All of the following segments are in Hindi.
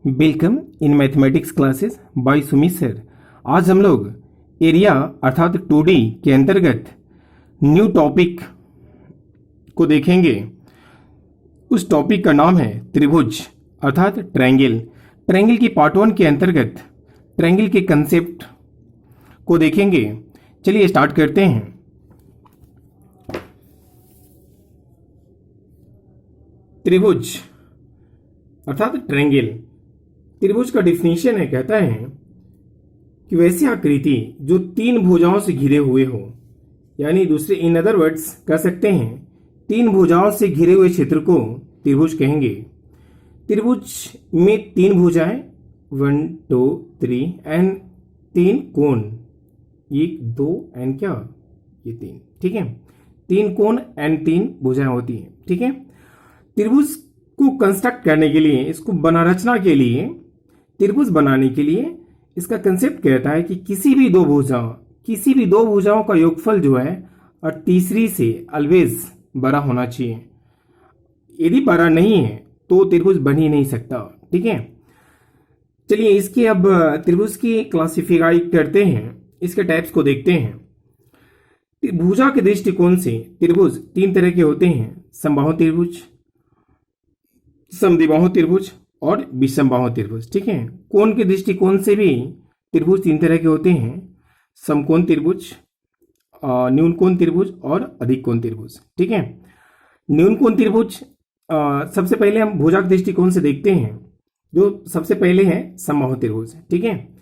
Welcome in mathematics classes bye Sumit sir. आज हम लोग एरिया अर्थात 2D के अंतर्गत न्यू टॉपिक को देखेंगे। उस टॉपिक का नाम है त्रिभुज अर्थात ट्रायंगल। ट्रायंगल की पार्ट 1 के अंतर्गत ट्रायंगल के कंसेप्ट को देखेंगे। चलिए स्टार्ट करते हैं। त्रिभुज अर्थात ट्रायंगल। त्रिभुज का डिफिनीशन है, कहता है कि वैसी आकृति जो 3 भुजाओं से घिरे हुए हो, यानी दूसरे इन अदर वर्ड्स कह सकते हैं 3 भुजाओं से घिरे हुए क्षेत्र को त्रिभुज कहेंगे। त्रिभुज में 3 भुजाएं 1 2 3 एंड 3 कोण, 1 2 एंड क्या ये 3, ठीक है। 3 कोण एंड 3 भुजाएं होती हैं, ठीक है। त्रिभुज को कंस्ट्रक्ट करने के लिए, इसको रचना के लिए, त्रिभुज बनाने के लिए इसका कंसेप्ट कहता है कि किसी भी दो भुजाओं का योगफल जो है और तीसरी से ऑलवेज बड़ा होना चाहिए। यदि बड़ा नहीं है तो त्रिभुज बन ही नहीं सकता, ठीक है। चलिए इसके अब त्रिभुज की क्लासिफाई करते हैं, इसके टाइप्स को देखते हैं। भुजा के दृष्टिकोण से त्रिभुज 3 तरह के होते हैं: समबाहु त्रिभुज, समद्विबाहु त्रिभुज और विषमबाहु त्रिभुज, ठीक है। कोण के दृष्टिकोण से भी त्रिभुज 3 तरह के होते हैं: समकोण त्रिभुज, न्यून कोण त्रिभुज और अधिक कोण त्रिभुज, ठीक है। न्यून कोण त्रिभुज सबसे पहले हम भुजा के दृष्टिकोण से देखते हैं। जो सबसे पहले है समबाहु त्रिभुज, ठीक है।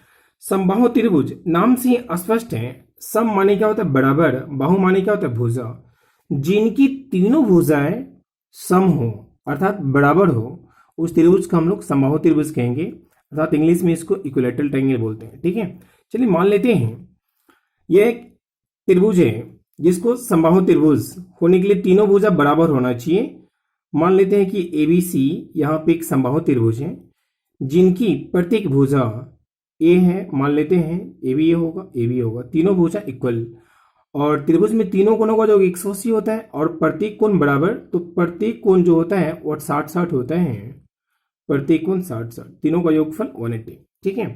समबाहु त्रिभुज नाम से स्पष्ट है। सम माने क्या होता है? बराबर। बाहु माने क्या होता है? भुजा। जिनकी तीनों भुजाएं सम हो अर्थात बराबर हो, उस त्रिभुज को हम लोग समबाहु त्रिभुज कहेंगे, अर्थात इंग्लिश में इसको इक्विलैटरल ट्रायंगल बोलते हैं, ठीक है। चलिए मान लेते हैं यह एक त्रिभुज है जिसको समबाहु त्रिभुज होने के लिए तीनों भुजा बराबर होना चाहिए। मान लेते हैं कि ABC यहाँ पे एक समबाहु त्रिभुज है जिनकी प्रत्येक भुजा A है। मान लेते हैं AB ये होगा, AB होगा, तीनों भुजा इक्वल। और त्रिभुज में तीनों कोणों का जो 180 होता है और प्रत्येक कोण बराबर, तो प्रत्येक कोण जो होता है वो 60-60 होता है। प्रत्येक कोण 60-60, तीनों का योगफल 180, ठीक है।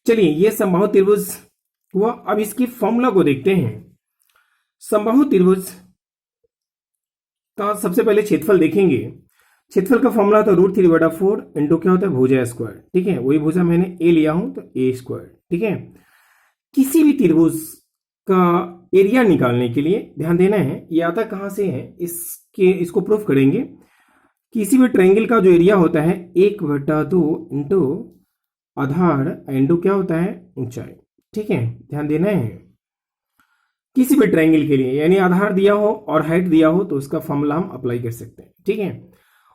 चलिए ये समबाहु त्रिभुज हुआ। अब इसकी फॉर्मूला को देखते हैं। समबाहु त्रिभुज का सबसे पहले क्षेत्रफल देखेंगे। क्षेत्रफल का फॉर्मूला होता है √3/4 इंटू क्या होता है? भुजा स्क्वायर, ठीक है। वही भुजा मैंने A लिया हूं तो A स्क्वायर, ठीक है। किसी भी त्रिभुज का एरिया निकालने के लिए ध्यान देना है ये आता कहां से है, इसको प्रूफ करेंगे। किसी भी ट्रायंगल का जो एरिया होता है 1/2 इंटू आधार इंटू क्या होता है? ऊंचाई, ठीक है। ध्यान देना है किसी भी ट्रायंगल के लिए, यानी आधार दिया हो और हाइट दिया हो तो उसका फॉर्मूला हम अप्लाई कर सकते हैं, ठीक है।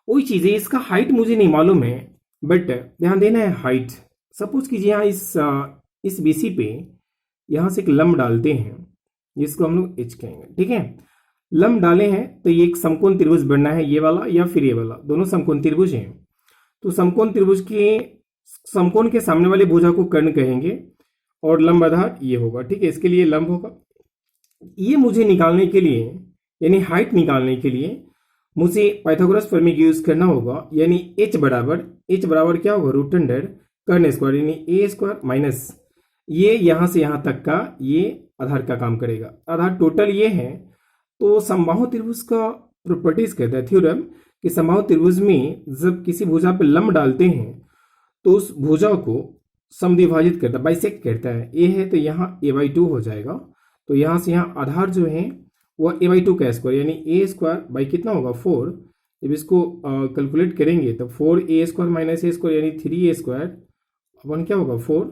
वही चीज है, इसका हाइट मुझे नहीं मालूम है, बट ध्यान देना है हाइट। सपोज कीजिए यहाँ इस BC पे यहां से एक लंब डालते हैं जिसको हम लोग H कहेंगे, ठीक है। लंब डाले हैं तो ये एक समकोण त्रिभुज बनना है, ये वाला या फिर ये वाला, दोनों समकोण त्रिभुज हैं। तो समकोण त्रिभुज के समकोण के सामने वाले भुजा को कर्ण कहेंगे और लंब आधार ये होगा, ठीक है। इसके लिए लंब होगा। ये मुझे निकालने के लिए, यानी हाइट निकालने के लिए मुझे पाइथागोरस प्रमेय यूज करना होगा, यानी H बराबर क्या होगा? √अंडर कर्ण स्क्वायर, यानी A स्क्वायर माइनस ये यहां से यहां तक का ये आधार का काम करेगा। आधार टोटल ये है। तो समबाहु त्रिभुज का प्रॉपर्टीज कहता है थ्योरम कि समबाहु त्रिभुज में जब किसी भुजा पे लंब डालते हैं तो उस भुजा को समद्विभाजित करता है, बाइसेक्ट करता है। A है तो यहाँ A/2 हो जाएगा। तो यहां से यहाँ आधार जो है वह A/2 का स्क्वायर, यानी A स्क्वायर बाई कितना होगा? 4। जब इसको कैलकुलेट करेंगे तो 4A square minus A square यानी 3A स्क्वायर अपन क्या होगा? 4।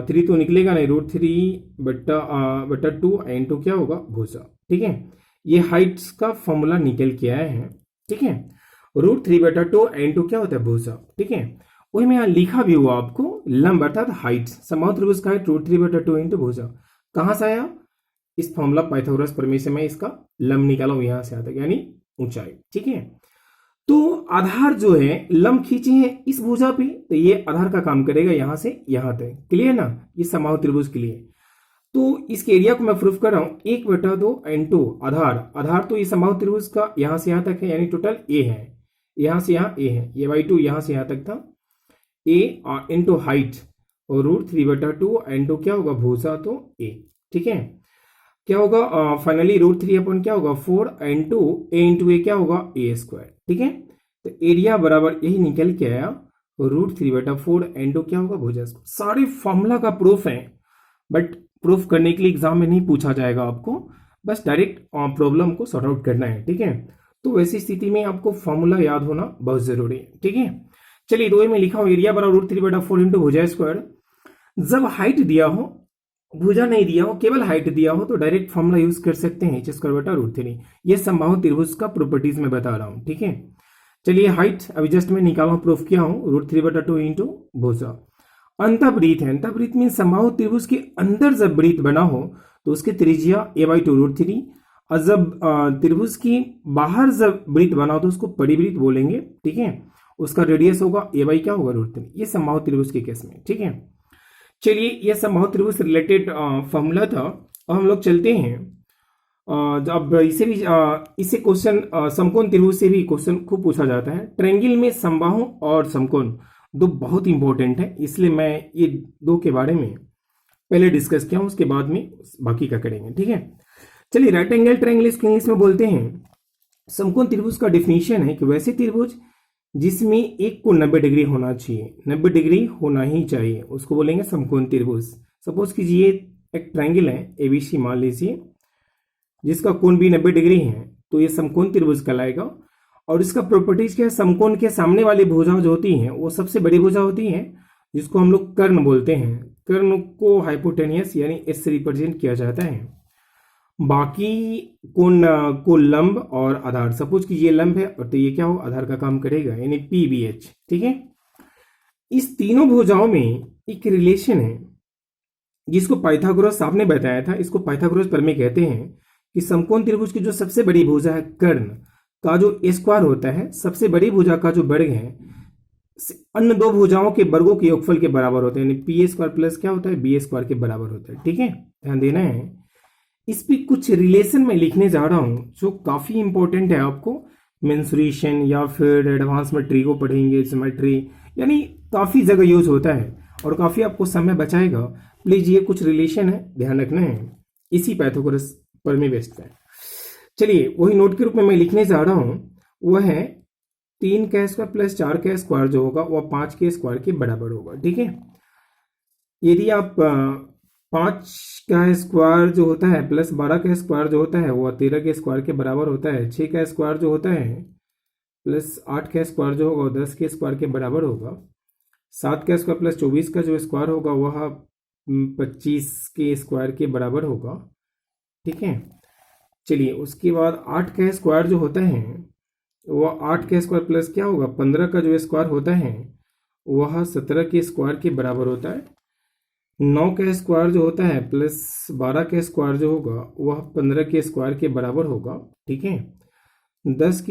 3 तो निकलेगा नहीं, √3/2 इंटू क्या होगा? भुजा, ठीक है। ये हाइट्स का फॉर्मूला निकल के आया है, ठीक है। √3/2 इंटू क्या होता है? भुजा, ठीक है। वही मैं यहाँ लिखा भी हुआ आपको, लंब अर्थात हाइट, समबाहु त्रिभुज का हाइट √3/2 इंटू भुजा। कहां से आया? इस फॉर्मूला पाइथागोरस प्रमेय से मैं इसका लंब निकाला हूं, यहां से आता है, यानी ऊंचाई, ठीक है। तो आधार जो है लंब खींचे हैं इस भुजा पे, तो ये आधार का काम करेगा यहां से यहां तक, क्लियर ना? ये समबाहु त्रिभुज के लिए। तो इसके एरिया को मैं प्रूफ कर रहा हूं 1/2 इंटू आधार तो ये समबाहु त्रिभुज का यहां से यहां तक है, यानी टोटल A है। यहां से यहां A है, ये/2 यहां से यहां तक था, ए इंटू हाइट और √3/2 इंटू क्या होगा भुजा तो ए, ठीक है। क्या होगा फाइनली √3 अपन क्या होगा 4 इंटू ए क्या होगा a², ठीक है। तो एरिया बराबर यही निकल के आया √3/4 इंटू क्या होगा भुजा स्क्वायर। सारे फॉर्मूला का प्रूफ है, बट प्रूफ करने के लिए एग्जाम में नहीं पूछा जाएगा आपको, बस डायरेक्ट प्रॉब्लम को सॉर्ट आउट करना है, ठीक है। तो वैसी स्थिति में आपको फॉर्मूला याद होना बहुत जरूरी है, ठीक है। चलिए 2 में लिखा हो एरिया बराबर √3/4 इंटू भुजा स्क्वायर। जब हाइट दिया हो, भुजा नहीं दिया हो, केवल हाइट दिया हो, तो डायरेक्ट फॉर्मूला यूज कर सकते हैं h²/√3। ये समबाहु त्रिभुज का प्रॉपर्टीज में बता रहा हूं, ठीक है। चलिए हाइट अभी जस्ट मैं निकाला प्रूफ किया हूं √3/2 इंटू भुजा। अंतःवृत्त है, अंतःवृत्त मीन समबाहु त्रिभुज के अंदर जब वृत्त बना हो तो उसकी त्रिज्या a/2 √3, और जब त्रिभुज की बाहर जब वृत्त बना हो तो उसको परिवृत्त बोलेंगे, ठीक है। उसका रेडियस होगा a/ क्या होगा √3। ये समबाहु त्रिभुज के केस में, ठीक है। चलिए ये समबाहु त्रिभुज से रिलेटेड फॉर्मूला था। अब हम लोग चलते हैं अब इसे भी इसे क्वेश्चन समकोण त्रिभुज से भी क्वेश्चन खूब पूछा जाता है। ट्रायंगल में समबाहु और समकोण दो बहुत इंपॉर्टेंट है, इसलिए मैं ये दो के बारे में पहले डिस्कस किया हूं, उसके बाद में बाकी का करेंगे, ठीक है। चलिए राइट एंगल ट्रायंगल इसको इंग्लिश में बोलते हैं। समकोण त्रिभुज का डिफिनीशन है कि वैसे त्रिभुज जिसमें एक को 90 डिग्री होना चाहिए, 90 डिग्री होना ही चाहिए, उसको बोलेंगे समकोण त्रिभुज। सपोज कीजिए एक ट्रायंगल है एबीसी मान लीजिए, जिसका कोण भी 90 डिग्री है, तो ये समकोण त्रिभुज कहलाएगा। और इसका प्रॉपर्टीज क्या है, समकोण के सामने वाली भुजा जो होती है वो सबसे बड़ी भुजा होती है, जिसको हम लोग कर्ण बोलते हैं। कर्ण को हाइपोटेनियस यानी एस से रिप्रेजेंट किया जाता है। बाकी कोण को लंब और आधार, सपोज कि ये लंब है और तो ये क्या हो आधार का काम करेगा, यानी PBH, ठीक है। इस तीनों भुजाओं में एक रिलेशन है जिसको पाइथागोरस साहब ने बताया था। इसको पाइथागोरस प्रमेय कहते हैं कि समकोण त्रिभुज की जो सबसे बड़ी भुजा है कर्ण का जो स्क्वायर होता है, सबसे बड़ी भुजा का जो वर्ग है अन्य दो भुजाओं के वर्गों के योगफल के बराबर होते हैं, यानी PA² प्लस क्या होता है BA² के बराबर होता है, ठीक है। ध्यान देना है। इस पे कुछ रिलेशन में लिखने जा रहा हूं जो काफी इंपॉर्टेंट है आपको मेंसुरेशन या फिर एडवांस में ट्री को पढ़ेंगे, सिमेट्री, यानी काफी जगह यूज होता है और काफी आपको समय बचाएगा। प्लीज ये कुछ रिलेशन है, ध्यान रखना है, इसी पाइथागोरस पर में बेस्ड है। चलिए वही नोट के रूप में मैं लिखने जा रहा हूं, वह है 3 प्लस 4 जो होगा वह 5 के बराबर होगा, ठीक है। यदि आप 5 जो होता है प्लस 12 जो होता है वह 13 के बराबर होता है। 6 जो होता है प्लस 8 जो होगा 10 के बराबर होगा। 7 प्लस 24 का जो स्क्वायर होगा वह 25 के बराबर होगा, ठीक है। चलिए उसके बाद 8 जो होता है वह 8 प्लस क्या होगा 15 का जो स्क्वायर होता है वह 17 के बराबर होता है। 9 जो होता है प्लस 12 जो होगा वह 15 के बराबर होगा, ठीक है। 10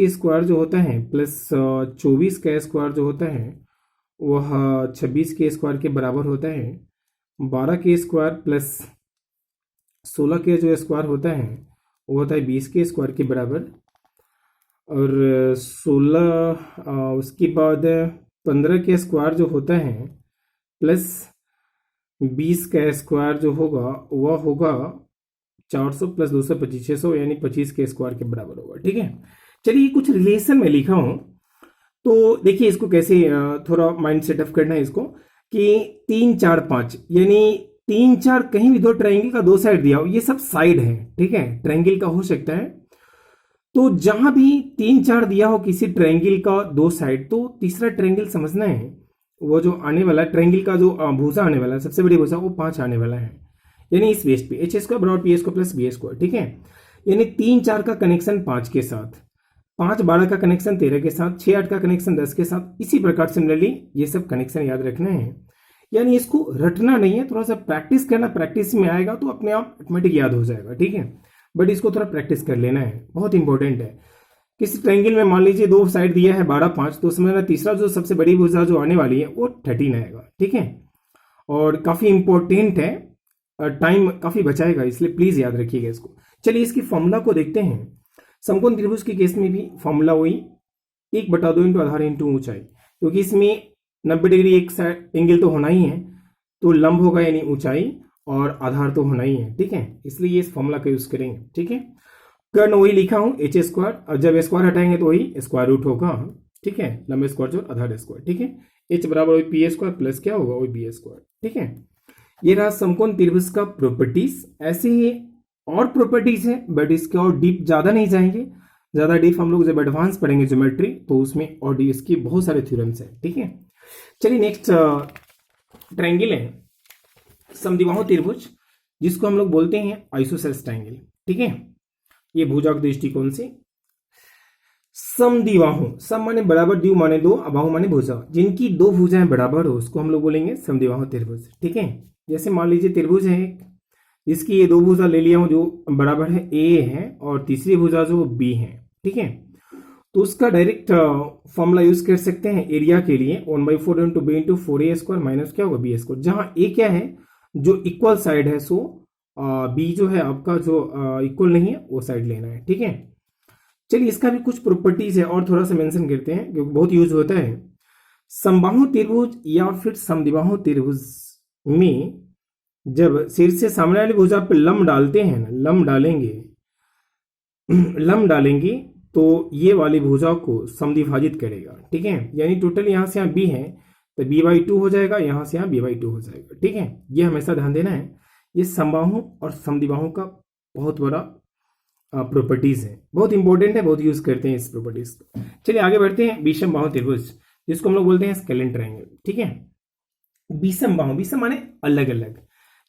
जो होता है प्लस 24 जो होता है वह 26 के बराबर होता है। 12 प्लस 16 जो स्क्वायर होता है वो होता है 20 के बराबर। और 16 उसके बाद 15 जो होता है प्लस 20 जो होगा वह होगा 400 प्लस 225 600, यानी 25 के बराबर होगा, ठीक है। चलिए कुछ रिलेशन में लिखा हूं, तो देखिए इसको कैसे थोड़ा माइंड सेटअप करना है इसको कि 3 4 5, यानी 3 4 कहीं भी दो ट्रायंगल का दो साइड दिया हो, ये सब साइड है, ठीक है, ट्रायंगल का हो सकता है। तो जहां भी 3 4 दिया हो किसी ट्रायंगल का दो साइड, तो तीसरा ट्रायंगल समझना है, वो जो आने वाला ट्रायंगल का जो भुजा आने वाला है सबसे बड़ी भुजा वो 5 आने वाला है, यानी इस बेस पे h² बराबर PA² प्लस BA², ठीक है। यानी 3 4 का कनेक्शन 5 के साथ, 5 12 का कनेक्शन 13 के साथ, 6 8 का कनेक्शन 10 के साथ। इसी प्रकार सिमिलरली ये सब कनेक्शन याद रखना है, यानी इसको रटना नहीं है, थोड़ा सा प्रैक्टिस करना, प्रैक्टिस में आएगा तो अपने आप ऑटोमेटिक याद हो जाएगा, ठीक है। बट इसको थोड़ा प्रैक्टिस कर लेना है, बहुत इंपॉर्टेंट है। किसी ट्रायंगल में मान लीजिए दो साइड दिया है 12 5, तो समझना तीसरा जो सबसे बड़ी भुजा जो आने वाली है वो 13 आएगा, ठीक है। और काफी इंपॉर्टेंट है, टाइम काफी बचाएगा, इसलिए प्लीज याद रखिएगा इसको। चलिए इसकी फॉर्मूला को देखते हैं। समकोण त्रिभुज के केस में भी फॉर्मूला वही 1/2 इंटू आधार इंटू ऊंचाई, क्योंकि इसमें 90 डिग्री एक साइड एंगल तो होना ही है, तो लंब होगा यानी ऊंचाई और आधार तो होना ही है, ठीक है, इसलिए ये इस फॉर्मूला का यूज करेंगे, ठीक है। कर्ण वही लिखा हूं एच स्क्वायर, और जब स्क्वायर हटाएंगे तो वही स्क्वायर रूट होगा, ठीक है, लंबे स्क्वायर जोड़ आधार स्क्वायर, ठीक है। एच बराबर वही पी स्क्वायर प्लस क्या होगा वही बी स्क्वायर, ठीक है। ये रहा समकोण त्रिभुज का प्रॉपर्टीज। ऐसे ही और प्रॉपर्टीज है, बट इसके और डीप ज्यादा नहीं जाएंगे, ज्यादा डीप हम लोग जब एडवांस पढ़ेंगे ज्योमेट्री तो उसमें और डीप इसकी बहुत सारे थ्योरम्स है, ठीक है। चलिए नेक्स्ट ट्रायंगल है समद्विबाहु त्रिभुज, जिसको हम लोग बोलते हैं आइसोसेलेस ट्रायंगल, ठीक है। ये भुजाक दृष्टिकोण से समद्विबाहु, सम माने बराबर, द्वि माने दो, अबाहु माने भुजा, जिनकी दो भुजाएं बराबर हो उसको हम लोग बोलेंगे समद्विबाहु त्रिभुज, ठीक है। जैसे मान लीजिए त्रिभुज है एक, जिसकी ये दो भुजा ले लिया हूं जो बराबर है ए है और तीसरी भुजा जो बी है, ठीक है। तो उसका डायरेक्ट फॉर्मूला यूज कर सकते हैं एरिया के लिए, 1/4 into B into 4a square minus क्या होगा बी स्क्वायर, जहां ए क्या है जो इक्वल साइड है, सो बी जो है आपका जो इक्वल नहीं है वो साइड लेना है, ठीक है। चलिए इसका भी कुछ प्रॉपर्टीज है और थोड़ा सा मेंशन करते हैं क्योंकि बहुत यूज होता है। समबाहु त्रिभुज या फिर समद्विबाहु त्रिभुज में जब सिर से सामने वाली भुजा पे लंब डालते हैं ना, लंब डालेंगे तो ये वाली भुजा को समद्विभाजित करेगा, ठीक है। यानी टोटल यहां से यहाँ बी है तो b/2 हो जाएगा, यहां से यहाँ b/2 हो जाएगा, ठीक है। ये हमेशा ध्यान देना है, ये समबाहु और समद्विबाहु का बहुत बड़ा प्रॉपर्टीज है, बहुत इंपॉर्टेंट है, बहुत यूज करते हैं इस प्रॉपर्टीज को। चलिए आगे बढ़ते हैं विषम बाहु त्रिभुज, जिसको हम लोग बोलते हैं स्केलेन ट्रायंगल, ठीक है। विषम बाहु, विषम माने अलग अलग,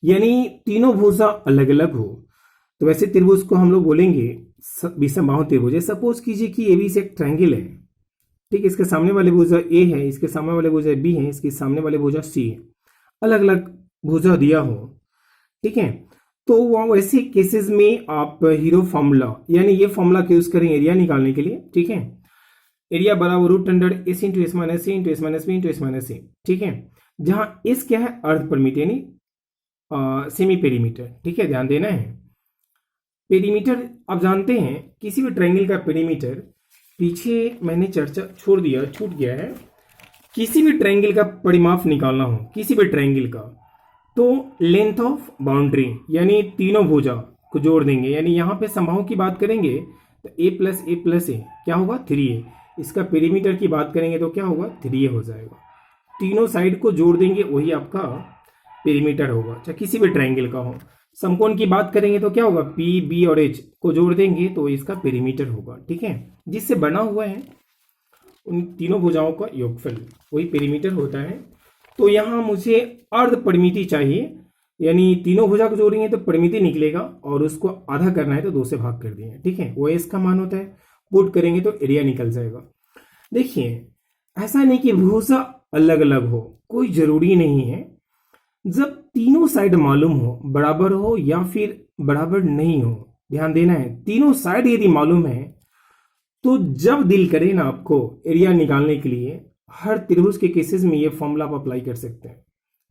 यानी तीनों भुजा अलग अलग हो, तो वैसे त्रिभुज को हम लोग बोलेंगे विषम बाहु त्रिभुज। सपोज कीजिए कि ए बी से एक ट्रायंगल है, ठीक, इसके सामने वाले भुजा ए है, इसके सामने वाले भुजा बी है, इसके सामने वाले भुजा सी है, अलग अलग भुजा दिया हो, ठीक है। तो वैसे केसेस में आप हीरो फॉर्मूला यानी ये फॉर्मूला का यूज करें एरिया निकालने के लिए, ठीक है। एरिया बराबर √100 S into S minus A into S minus B into S minus A, ठीक है। जहां एस क्या है अर्ध परिमित यानी सेमी पेरीमीटर, ठीक है, ध्यान देना है। पेरीमीटर आप जानते हैं किसी भी ट्रायंगल का पेरीमीटर, पीछे मैंने चर्चा छोड़ दिया, छूट गया है, किसी भी ट्रायंगल का परिमाप निकालना हो किसी भी ट्रायंगल का तो लेंथ ऑफ बाउंड्री यानी तीनों भुजा को जोड़ देंगे, यानी यहां पे समबाहु की बात करेंगे तो a प्लस ए क्या होगा 3a, इसका पेरीमीटर की बात करेंगे तो क्या होगा 3a हो जाएगा, तीनों साइड को जोड़ देंगे वही आपका पेरीमीटर होगा, चाहे किसी भी ट्रायंगल का हो। समकोण की बात करेंगे तो क्या होगा p b और h को जोड़ देंगे तो इसका पेरीमीटर होगा, ठीक है, जिससे बना हुआ है उन तीनों भुजाओं का योगफल वही पेरीमीटर होता है। तो यहां मुझे अर्ध परिमिति चाहिए, यानी तीनों भुजा को जोड़ेंगे तो परिमिति निकलेगा और उसको आधा करना है तो 2 से भाग कर दिए, ठीक है, वो इसका मान होता है, पुट करेंगे तो एरिया निकल जाएगा। देखिए ऐसा नहीं कि भुजा अलग अलग हो, कोई जरूरी नहीं है, जब तीनों साइड मालूम हो, बराबर हो या फिर बराबर नहीं हो, ध्यान देना है, तीनों साइड यदि मालूम है तो जब दिल करे ना आपको एरिया निकालने के लिए हर त्रिभुज के केसेस में ये फॉर्मूला आप अप्लाई कर सकते हैं,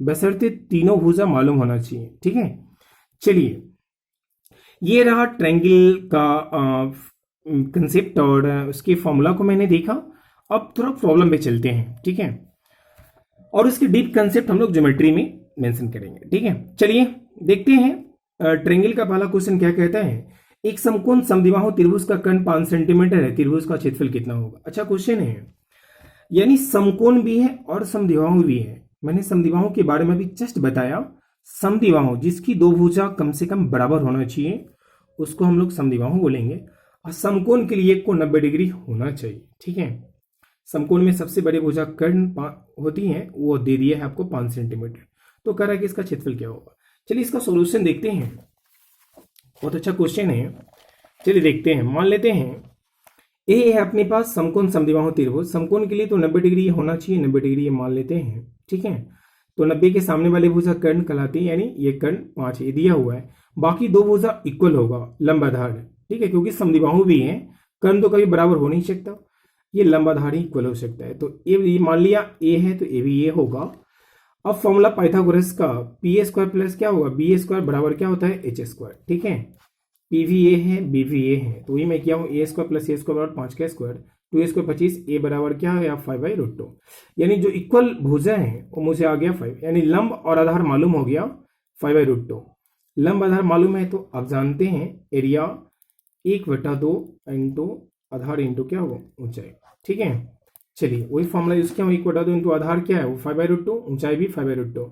बशर्ते तीनों भुजा मालूम होना चाहिए, ठीक है। चलिए ये रहा ट्रायंगल का कंसेप्ट और उसके फॉर्मूला को मैंने देखा। अब थोड़ा प्रॉब्लम पे चलते हैं, ठीक है, और उसके डीप कंसेप्ट हम लोग ज्योमेट्री में मेंशन करेंगे, ठीक है। चलिए देखते हैं ट्रायंगल का पहला क्वेश्चन क्या कहता है, एक समकोण समद्विबाहु त्रिभुज का कर्ण 5 सेंटीमीटर है, त्रिभुज का क्षेत्रफल कितना होगा। अच्छा क्वेश्चन है, यानी समकोण भी है और समद्विबाहु भी है। मैंने समद्विबाहु के बारे में भी जस्ट बताया, समद्विबाहु जिसकी दो भुजा कम से कम बराबर होना चाहिए उसको हम लोग समद्विबाहु बोलेंगे, और समकोण के लिए को 90 डिग्री होना चाहिए, ठीक है। समकोण में सबसे बड़ी भुजा कर्ण होती है, वो दे दिया है आपको 5 सेंटीमीटर, तो कह रहा है कि इसका क्षेत्रफल क्या होगा। चलिए इसका सोल्यूशन देखते हैं, बहुत अच्छा क्वेश्चन है, चलिए देखते हैं। मान लेते हैं ए है अपने पास समकोण समद्विबाहु त्रिभुज, समकोण के लिए तो 90 डिग्री होना चाहिए, 90 डिग्री ये मान लेते हैं, ठीक है। तो 90 के सामने वाले भुजा कर्ण कहलाती है, यानी ये कर्ण 5 ये दिया हुआ है, बाकी दो भुजा इक्वल होगा लंबाधार, ठीक है, क्योंकि समद्विबाहु भी है, कर्ण तो कभी बराबर हो नहीं सकता, ये लंबाधार ही इक्वल हो सकता है। तो ये मान लिया ए है तो ए भी ये होगा। अब फॉर्मूला पाइथागोरस का पी ए स्क्वायर प्लस क्या होगा बी ए स्क्वायर बराबर क्या होता है एच स्क्वायर, ठीक है। पी भी ए है बी भी ए है, तो वही मैं किया हूँ ए स्क्वायर प्लस ए स्क्वायर बराबर 5 का स्क्वायर 2 स्क्वायर 25, ए बराबर क्या है 5/√2, यानी जो इक्वल भुजा है वो मुझे आ गया 5, यानी लंब और आधार मालूम हो गया 5/√2। लंब आधार मालूम है तो आप जानते हैं एरिया 1/2 इंटू आधार इंटू क्या होगा ऊंचाई, ठीक है। चलिए वही फॉर्मूला यूज किया, 1/2 इंटू आधार क्या है वो 5/√2, ऊंचाई भी 5/√2,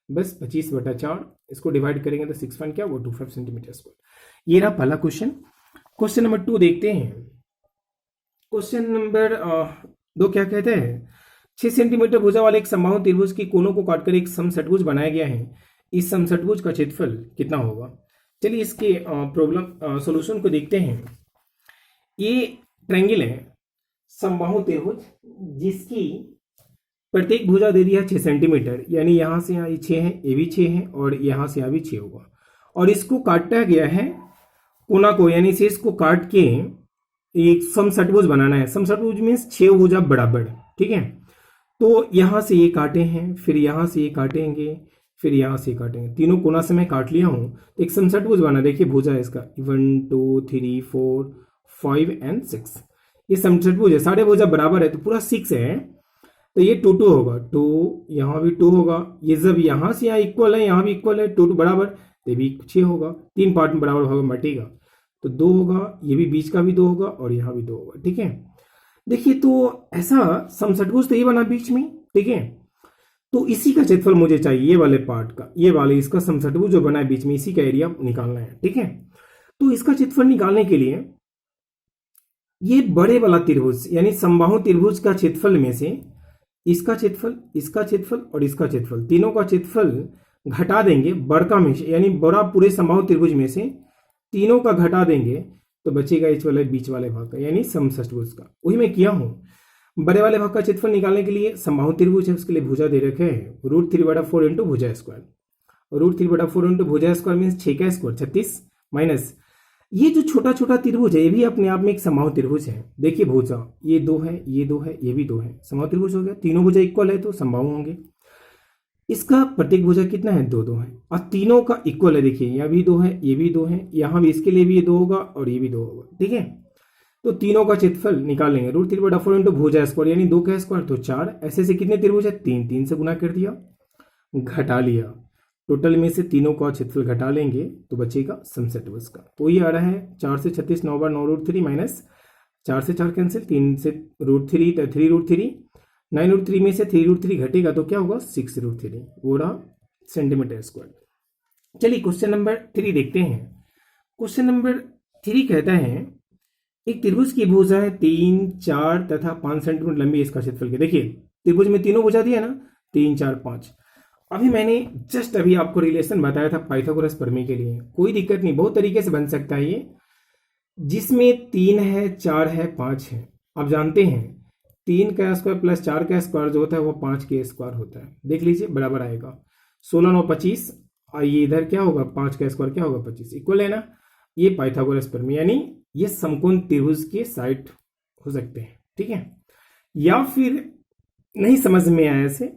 बस 25/4, इसको डिवाइड करेंगे तो 6 क्या वो 25 सेंटीमीटर स्क्वायर। ये रहा पहला क्वेश्चन। क्वेश्चन नंबर 2 देखते हैं। क्वेश्चन नंबर 2 क्या कहते हैं, 6 सेंटीमीटर भुजा वाले एक समबाहु त्रिभुज की कोनों को काटकर एक समषट्भुज बनाया गया है, इस समषट्भुज का क्षेत्रफल कितना होगा। चलिए इसके प्रॉब्लम सॉल्यूशन को देखते हैं। ये ट्रायंगल है समबाहु त्रिभुज जिसकी प्रत्येक भुजा दे दिया 6 सेंटीमीटर, यानी यहां से यहाँ 6 है, ये भी 6 है और यहां से यहाँ भी 6 होगा, और इसको काटा गया है कोना को, यानी शेष को काट के एक समषट्भुज बनाना है। समषट्भुज मीन्स 6 भुजा बराबर, ठीक है। तो यहां से ये काटे हैं, फिर यहां से ये काटेंगे, फिर यहां से काटेंगे, तीनों कोना से मैं काट लिया हूं तो एक समषट्भुज बना। देखिए भुजा है इसका 1 2 3 4 5 एंड 6, ये समषट्भुज है, सारे भुजा बराबर है तो पूरा 6 है, तो ये 2 2 होगा, 2 यहाँ भी 2 होगा, ये जब यहाँ से यहाँ इक्वल है, यहाँ भी इक्वल है, 2 2 बराबर, तो ये भी 6 होगा, 3 पार्ट में बराबर होगा बटेगा तो 2 होगा, ये भी बीच का भी 2 होगा और यहाँ भी 2 होगा, ठीक है। देखिए तो ऐसा समषट्भुज तो ये बना बीच में, ठीक है। तो इसी का क्षेत्रफल मुझे चाहिए, ये वाले पार्ट का, ये वाले इसका समषट्भुज जो बना है बीच में, इसी का एरिया निकालना है, ठीक है। तो इसका क्षेत्रफल निकालने के लिए ये बड़े वाला त्रिभुज यानी समबाहु त्रिभुज का क्षेत्रफल में से इसका क्षेत्रफल, इसका क्षेत्रफल और इसका क्षेत्रफल, तीनों का क्षेत्रफल घटा देंगे बड़का में से, यानी बड़ा पूरे समबाहु त्रिभुज में से तीनों का घटा देंगे तो बचेगा इस वाले बीच वाले भाग का, यानी समषट्भुज का। वही मैं किया हूं। बड़े वाले भाग का क्षेत्रफल निकालने के लिए समबाहु त्रिभुज है, उसके लिए भुजा दे रखे हैं √3/4 इंटू भुजा स्क्वायर, √3/4 इंटू भुजा स्क्वायर मीन्स 6 का स्क्वायर 36 माइनस ये जो छोटा छोटा त्रिभुज है ये भी अपने आप में एक समबाहु त्रिभुज है। देखिए भुजा ये 2 है, ये 2 है, ये भी 2 है, समबाहु त्रिभुज हो गया, तीनों भुजा इक्वल है तो समबाहु होंगे। इसका प्रत्येक भुजा कितना है 2 2 है और तीनों का इक्वल है। देखिए यहाँ भी 2 है, ये भी 2 है, यहाँ भी इसके लिए भी ये 2 होगा और ये भी 2 होगा, ठीक है। तो तीनों का क्षेत्रफल निकाल लेंगे √3/4 इंटू भुजा स्क्वायर यानी 2 का स्क्वायर तो 4, ऐसे से कितने त्रिभुज है 3, 3 से गुना कर दिया, घटा लिया, टोटल में से तीनों का क्षेत्रफल घटा लेंगे तो बचेगा समषट्भुज का। तो ये आ रहा है 4 से 36 9 बार 9√3 माइनस 4 से 4 कैंसिल, 3 से √3 तो 3√3, 9√3 में से 3√3 घटेगा तो क्या होगा 6√3, वो रहा सेंटीमीटर स्क्वायर। चलिए क्वेश्चन नंबर 3 देखते हैं। क्वेश्चन नंबर 3 कहता है एक त्रिभुज की भुजा है 3 4 तथा 5 सेंटीमीटर लंबी, इसका क्षेत्रफल क्या। देखिए त्रिभुज में तीनों भुजा दिया ना 3 4 5। अभी मैंने जस्ट अभी आपको रिलेशन बताया था पाइथागोरस प्रमेय के लिए, कोई दिक्कत नहीं, बहुत तरीके से बन सकता है ये, जिसमें 3 है 4 है 5 है। आप जानते हैं 3 का स्क्वायर प्लस 4 का स्क्वायर जो होता है वो 5 के स्क्वायर होता है, देख लीजिए बराबर आएगा 16 9 25, और ये इधर क्या होगा 5 का स्क्वायर क्या होगा 25, इक्वल है ना। ये पाइथागोरस प्रमेय यानी ये समकोण त्रिभुज के साइड हो सकते हैं, ठीक है। या फिर नहीं समझ में आया ऐसे,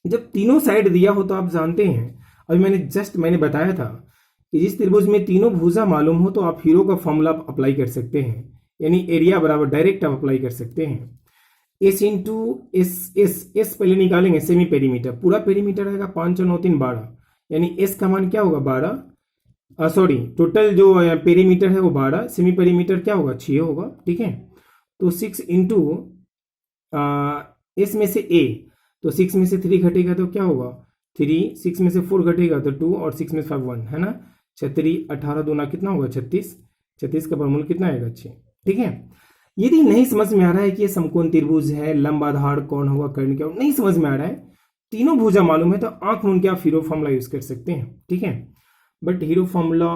जब तीनों साइड दिया हो तो आप जानते हैं अभी मैंने बताया था कि जिस त्रिभुज में तीनों भुजा मालूम हो तो आप हीरो का फॉर्मूला अप्लाई कर सकते हैं, यानी एरिया बराबर डायरेक्ट आप अप्लाई कर सकते हैं। एस इंटू एस पहले निकालेंगे, सेमी पेरीमीटर, पूरा पेरीमीटर आएगा 5 9 3 12, यानी एस का मान क्या होगा 12, सॉरी टोटल जो पेरीमीटर है वो 12, सेमी पेरीमीटर क्या होगा 6 होगा, ठीक है। तो 6 इंटू एस में से ए, तो 6 में से 3 घटेगा तो क्या होगा 3, 6 में से 4 घटेगा तो 2 और 6 में से 5 1 है ना, 36 18 दूना कितना होगा 36, 36 का वर्गमूल कितना आएगा 6, ठीक है। यदि नहीं समझ में आ रहा है कि ये समकोण त्रिभुज है, लंब आधार कौन होगा, कर्ण क्या, नहीं समझ में आ रहा है, तीनों भुजा मालूम है तो आंख मूंद के आप हीरो फॉर्मूला यूज कर सकते हैं, ठीक है। बट हीरो फॉर्मूला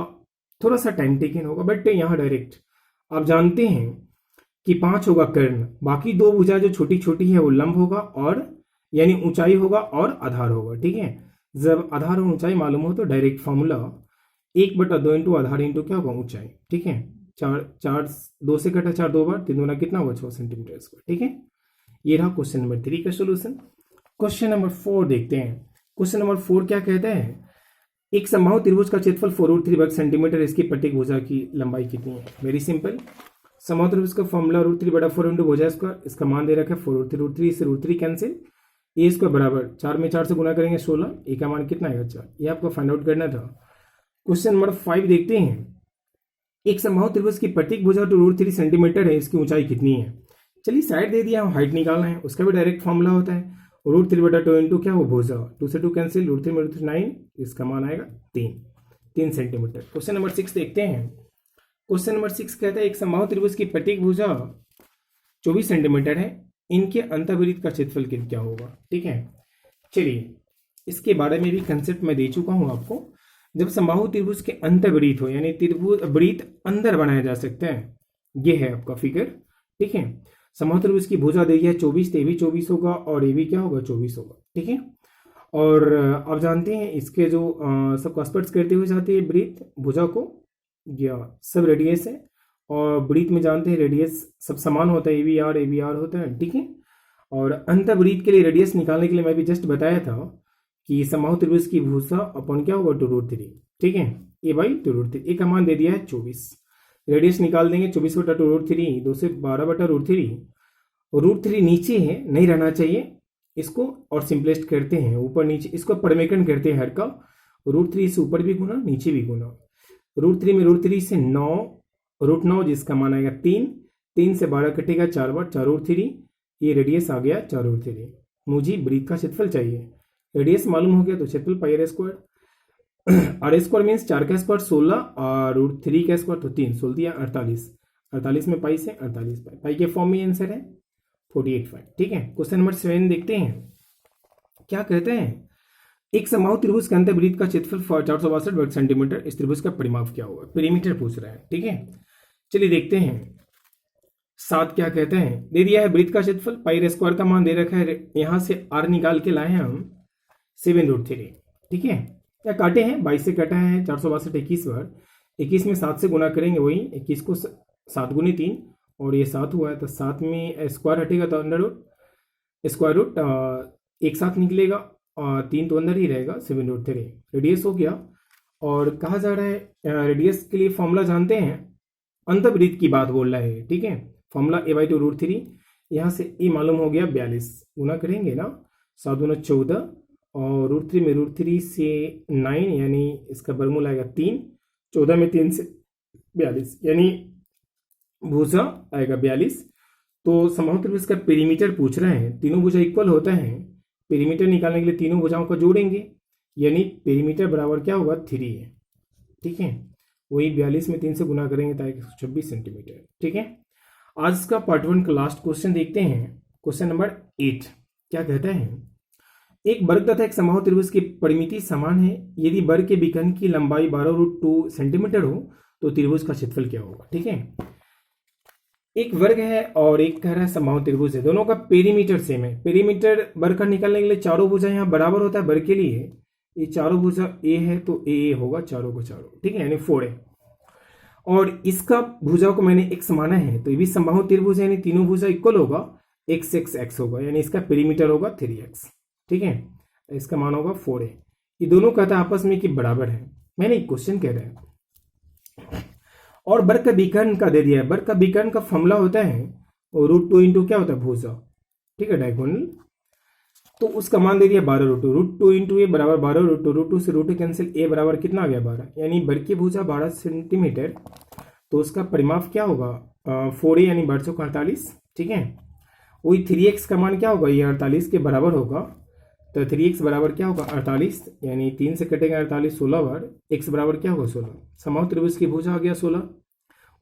थोड़ा सा टाइम टेकन होगा, बट यहाँ डायरेक्ट आप जानते हैं कि 5 होगा कर्ण, बाकी 2 भुजा जो छोटी छोटी है वो लंब होगा और यानी ऊंचाई होगा और आधार होगा, ठीक है। जब आधार और ऊंचाई मालूम हो तो डायरेक्ट फॉर्मूला 1/2 इंटू आधार इंटू क्या होगा ऊंचाई, ठीक है। 4 2 से कटा 4 2 बार, 3 दूना कितना होगा 6 सेंटीमीटर स्क्वायर, ठीक है। ये रहा क्वेश्चन नंबर 3 का सोल्यूशन। क्वेश्चन नंबर 4 देखते हैं। क्वेश्चन नंबर 4 क्या कहता है, एक समबाहु त्रिभुज का क्षेत्रफल 4√3 वर्ग सेंटीमीटर, इसकी प्रत्येक भुजा की लंबाई कितनी है। वेरी सिंपल, समबाहु त्रिभुज का फॉर्मूला √3/4 इंटू भुजा स्क्वायर, इसका मान दे रखा है 4√3 से √3 कैंसिल, ए स्क्वायर बराबर 4 में 4 से गुना करेंगे 16, ए का मान कितना आएगा 4, ये आपको फाइंड आउट करना था। क्वेश्चन नंबर 5 देखते हैं। एक समबाहु त्रिभुज की प्रत्येक भुजा √3 सेंटीमीटर है, इसकी ऊंचाई कितनी है। चलिए साइड दे दिया, हाइट निकालना है, उसका भी डायरेक्ट फॉर्मूला होता है √3/2 इंटू क्या हो भुजा, 2 से 2 कैंसिल, √3 में √3 9, इसका मान आएगा 3 सेंटीमीटर। क्वेश्चन नंबर 6 देखते हैं। क्वेश्चन नंबर 6 कहता है एक समबाहु त्रिभुज की प्रत्येक भुजा 24 सेंटीमीटर है, इनके अंतःवृत्त का क्षेत्रफल क्या होगा। ठीक है, चलिए इसके बारे में भी कंसेप्ट मैं दे चुका हूं आपको। जब समबाहु त्रिभुज के अंतःवृत्त हो यानी त्रिभुज वृत्त अंदर बनाया जा सकता है, ये है आपका फिगर। ठीक है, समबाहु त्रिभुज की भुजा देखिए 24, तो ये भी 24 होगा और ये भी क्या होगा 24 होगा। ठीक है, और आप जानते हैं इसके जो सब कॉस्पेक्ट्स करते हुए जाते हैं वृत्त भुजा को, या सब रेडियस है, और वृत्त में जानते हैं रेडियस सब समान होता है, ए बी आर होता है। ठीक है, और अंतःवृत्त के लिए रेडियस निकालने के लिए मैं भी जस्ट बताया था कि समबाहु त्रिभुज की भुजा अपन क्या होगा 2√3। ठीक है, ए बाई 2√3, ए का मान दे दिया है 24, रेडियस निकाल देंगे 24/2√3, 2 से 12/√3, √3 नीचे है नहीं रहना चाहिए इसको, और सिंपलेस्ट करते हैं ऊपर नीचे, इसको परमेकन करते हैं हर का, √3 से ऊपर भी गुना नीचे भी गुना, √3 में √3 से 9, √9 जिसका मान आएगा 3 से 12 कटेगा 4 बार, 4√3, ये रेडियस आ गया 4√3। मुझे वृत्त का क्षेत्रफल चाहिए, रेडियस मालूम हो गया तो क्षेत्रफल pi r square, R square means 4 का स्क्वायर 16 और √3 का स्क्वायर तो 3, 16 दिया 48 में पाई से 48 पाई के फॉर्म में आंसर है 48.5। ठीक है, क्वेश्चन नंबर 7 देखते हैं। क्या कहते हैं एक समबाहु त्रिभुज के अंतःवृत्त का क्षेत्रफल 462 वर्ग सेंटीमीटर, इस त्रिभुज का परिमाप क्या होगा, पेरीमीटर पूछ रहा है। ठीक है, चलिए देखते हैं। 7 क्या कहते हैं, दे दिया है वृत्त का क्षेत्रफल, पाई स्क्वायर का मान दे रखा है, यहां से r निकाल के लाए हैं हम 7√3। ठीक है, क्या काटे हैं 22 से कटा है 462 21 बार, 21 में 7 से गुना करेंगे, वही 21 को 7 गुने 3 और ये 7 हुआ है, तो 7 में स्क्वायर हटेगा तो स्क्वायर रूट एक साथ निकलेगा और 3 तो अंदर ही रहेगा, 7√3 रेडियस हो गया। और कहा जा रहा है रेडियस के लिए फॉर्मूला जानते हैं, अंतःवृत्त की बात बोल रहा है। ठीक है, फॉर्मूला a/2√3, यहाँ से ए मालूम हो गया 42, गुना करेंगे ना 7 गुना 14 और √3 में √3 से 9 यानी इसका वर्गमूल आएगा 3, 14 में 3 से 42 यानी भुजा आएगा 42। तो समबाहु त्रिभुज का पेरीमीटर पूछ रहे हैं, तीनों भुजा इक्वल होता है, पेरीमीटर निकालने के लिए तीनों भुजाओं को जोड़ेंगे यानी पेरीमीटर बराबर क्या होगा 3 है। ठीक है, वही 42 में 3 से गुना करेंगे तो 126 सेंटीमीटर। ठीक है, आज का पार्ट 1 का लास्ट क्वेश्चन देखते हैं। क्वेश्चन नंबर 8 क्या कहता है एक वर्ग तथा एक समबाहु त्रिभुज की परिमिति समान है, यदि वर्ग के विकर्ण की लंबाई 12√2 सेंटीमीटर हो तो त्रिभुज का क्षेत्रफल क्या होगा। ठीक है, एक वर्ग है और एक कह रहा है समबाहु त्रिभुज है, दोनों का पेरीमीटर सेम है। पेरीमीटर वर्ग का निकालने के लिए चारों भुजा यहाँ बराबर होता है वर्ग के लिए, ये चारों भुजा ए है तो ए होगा चारों को चारों। ठीक है, यानी 4 है, और इसका भुजा को मैंने x माना है तो ये भी समबाहु त्रिभुज है, यानी तीनों भुजा इक्वल होगा, x होगा यानी इसका पेरीमीटर होगा 3x। ठीक है, इसका मान होगा 4 है। ये दोनों कहता है आपस में कि बराबर है, मैंने एक क्वेश्चन कह रहा है। और वर्ग का विकर्ण का दे दिया है, वर्ग का विकर्ण का फॉर्मूला होता है √2 इंटू क्या होता है भुजा। ठीक है, डायगोनल, तो उसका मान दे दिया 12√2, √2 इंटू ए बराबर 12√2, √2 से √2 कैंसिल, ए बराबर कितना आ गया 12, यानी वर्ग की भुजा 12 सेंटीमीटर, तो उसका परिमाप क्या होगा 4a यानी 1248। ठीक है, वही 3x का मान क्या होगा, ये 48 के बराबर होगा, तो 3x बराबर क्या होगा 48 यानी 3 से कटेगा 48 16 बार, x बराबर क्या होगा 16। समबाहु त्रिभुज की भुजा आ गया 16,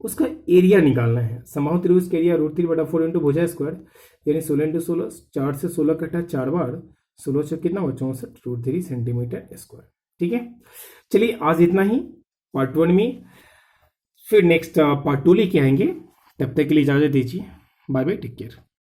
उसका एरिया निकालना है। समबाहु त्रिभुज का एरिया √3/4 इंटू भुजा स्क्वायर यानी 16 इंटू 16, 4 से 16 कटा 4 बार, 16 से कितना हुआ 64, √3 सेंटीमीटर स्क्वायर। ठीक है, चलिए आज इतना ही पार्ट 1 में, फिर नेक्स्ट पार्ट 2 लेके आएंगे, तब तक के लिए इजाजत दीजिए, बाय बाय, टेक केयर।